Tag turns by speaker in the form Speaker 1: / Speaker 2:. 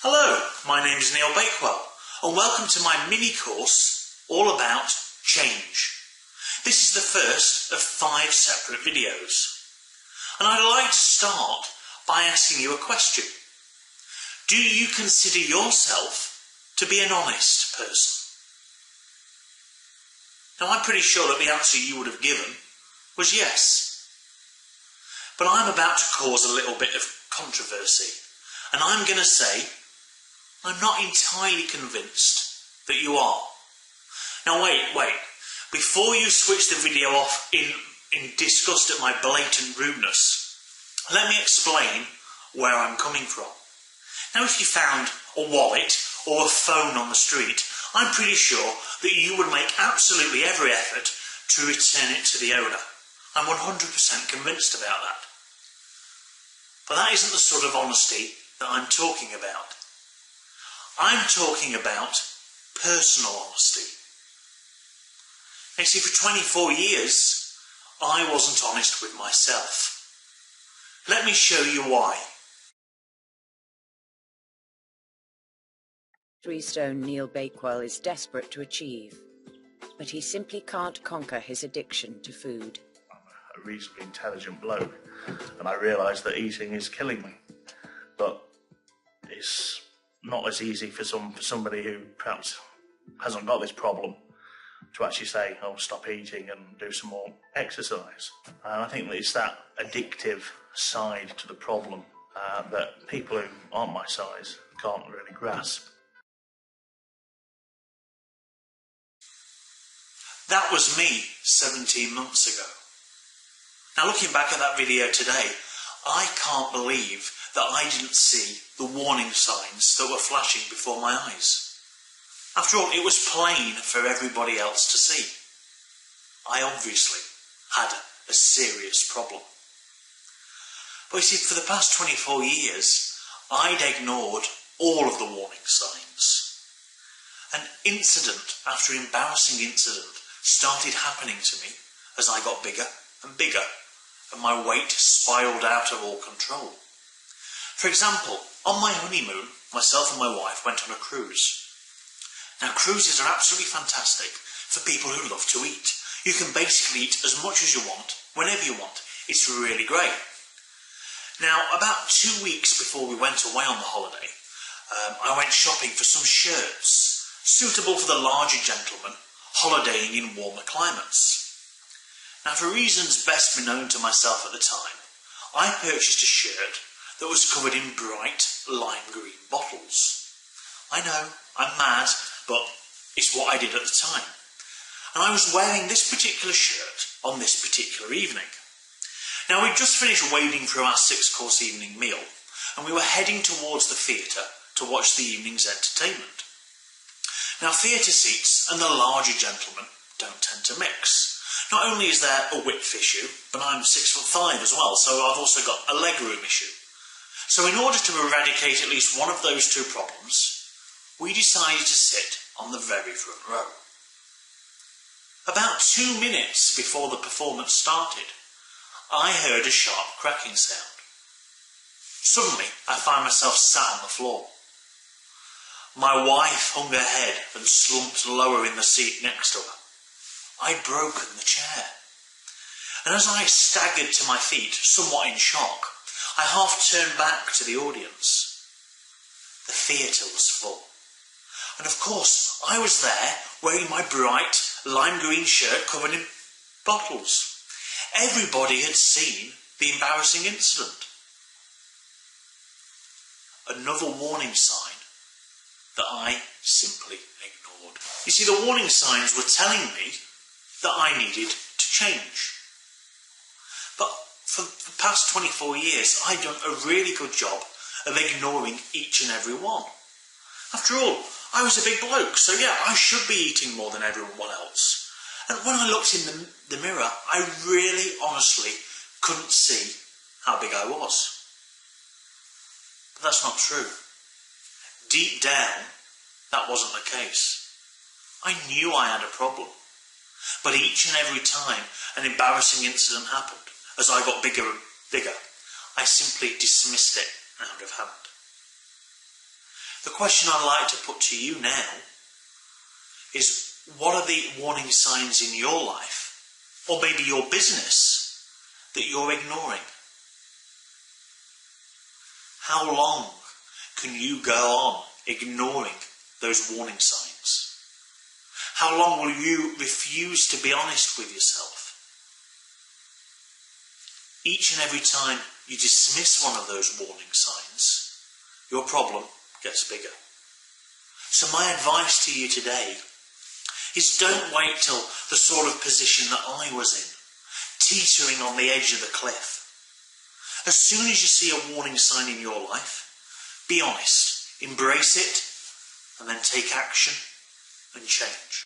Speaker 1: Hello, my name is Neil Bakewell and welcome to my mini course all about change. This is the first of 5 separate videos and I'd like to start by asking you a question. Do you consider yourself to be an honest person? Now I'm pretty sure that the answer you would have given was yes. But I'm about to cause a little bit of controversy and I'm going to say I'm not entirely convinced that you are. Now wait. Before you switch the video off in disgust at my blatant rudeness, let me explain where I'm coming from. Now if you found a wallet or a phone on the street, I'm pretty sure that you would make absolutely every effort to return it to the owner. I'm 100% convinced about that. But that isn't the sort of honesty that I'm talking about. I'm talking about personal honesty. You see, for 24 years, I wasn't honest with myself. Let me show you why.
Speaker 2: Three-stone Neil Bakewell is desperate to achieve, but he simply can't conquer his addiction to food.
Speaker 3: I'm a reasonably intelligent bloke, and I realise that eating is killing me. But it's not as easy for somebody who perhaps hasn't got this problem to actually say, oh, stop eating and do some more exercise. And I think that it's that addictive side to the problem that people who aren't my size can't really grasp.
Speaker 1: That was me 17 months ago. Now looking back at that video today, I can't believe that I didn't see the warning signs that were flashing before my eyes. After all, it was plain for everybody else to see. I obviously had a serious problem. But you see, for the past 24 years, I'd ignored all of the warning signs. And incident after embarrassing incident started happening to me as I got bigger and bigger and my weight spiraled out of all control. For example, on my honeymoon, myself and my wife went on a cruise. Now cruises are absolutely fantastic for people who love to eat. You can basically eat as much as you want, whenever you want. It's really great. Now about 2 weeks before we went away on the holiday, I went shopping for some shirts suitable for the larger gentleman holidaying in warmer climates. Now for reasons best known to myself at the time, I purchased a shirt that was covered in bright lime green bottles. I know, I'm mad, but it's what I did at the time. And I was wearing this particular shirt on this particular evening. Now we'd just finished wading through our 6-course evening meal and we were heading towards the theatre to watch the evening's entertainment. Now theatre seats and the larger gentlemen don't tend to mix. Not only is there a width issue, but I'm 6'5" as well, so I've also got a legroom issue. So in order to eradicate at least one of those 2 problems, we decided to sit on the very front row. About 2 minutes before the performance started, I heard a sharp cracking sound. Suddenly, I found myself sat on the floor. My wife hung her head and slumped lower in the seat next to her. I'd broken the chair. And as I staggered to my feet, somewhat in shock, I half turned back to the audience. The theatre was full. And of course, I was there wearing my bright lime green shirt covered in bottles. Everybody had seen the embarrassing incident. Another warning sign that I simply ignored. You see, the warning signs were telling me that I needed to change. But for the past 24 years, I'd done a really good job of ignoring each and every one. After all, I was a big bloke, so yeah, I should be eating more than everyone else. And when I looked in the mirror, I really, honestly couldn't see how big I was. But that's not true. Deep down, that wasn't the case. I knew I had a problem. But each and every time an embarrassing incident happened, as I got bigger and bigger, I simply dismissed it out of hand. The question I'd like to put to you now is, what are the warning signs in your life, or maybe your business, that you're ignoring? How long can you go on ignoring those warning signs? How long will you refuse to be honest with yourself? Each and every time you dismiss one of those warning signs, your problem gets bigger. So my advice to you today is, don't wait till the sort of position that I was in, teetering on the edge of the cliff. As soon as you see a warning sign in your life, be honest, embrace it, and then take action and change.